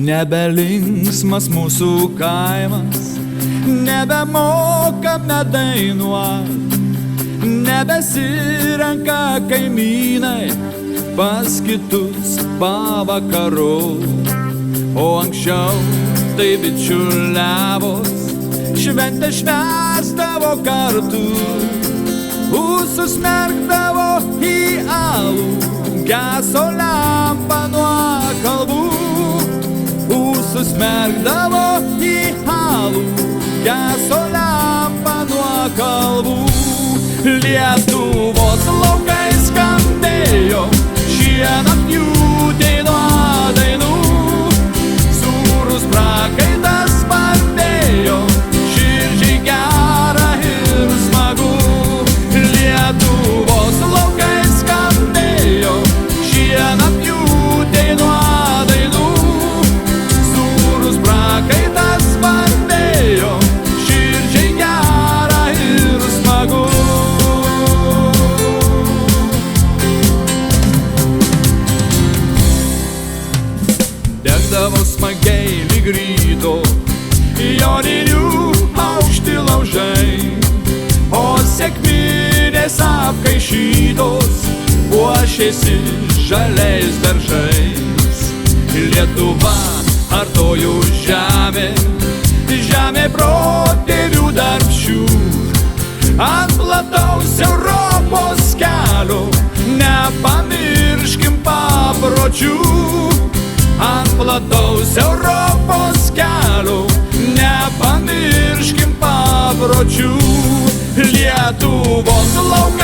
Nebelinksmas mūsų kaimas, nebemokame dainuot, nebesirenka kaimynai pas kitus pavakarų. O anksčiau tai bičiuliavos, šventę švęsdavo kartu, ūsus merkdavo į alų, geso lempa nuo kalbų. Ūsus merkdavo į alų, geso lempa nuo kalbų. Lietuvos laukai skambėjo šienapjūtei nuo dainų, sūrus prakaitas spardėjo, širdžiai gera ir smagu. Lietuvos laukai skambėjo šienapjūtei nuo dainų, sūrus prakaitas spardėjo, širdžiai gera ir smagu. Degdavo smagiai lyg ryto joninių aukšti laužai, o sekminės apkaišytos puošėsi žaliais beržais. Lietuva artojų žemė, žemė protėvių darbščių, ant plataus Europos kelio nepamirškim papročių. Ant plataus Europos kelio nepamirškim papročių. Lietuvos laukai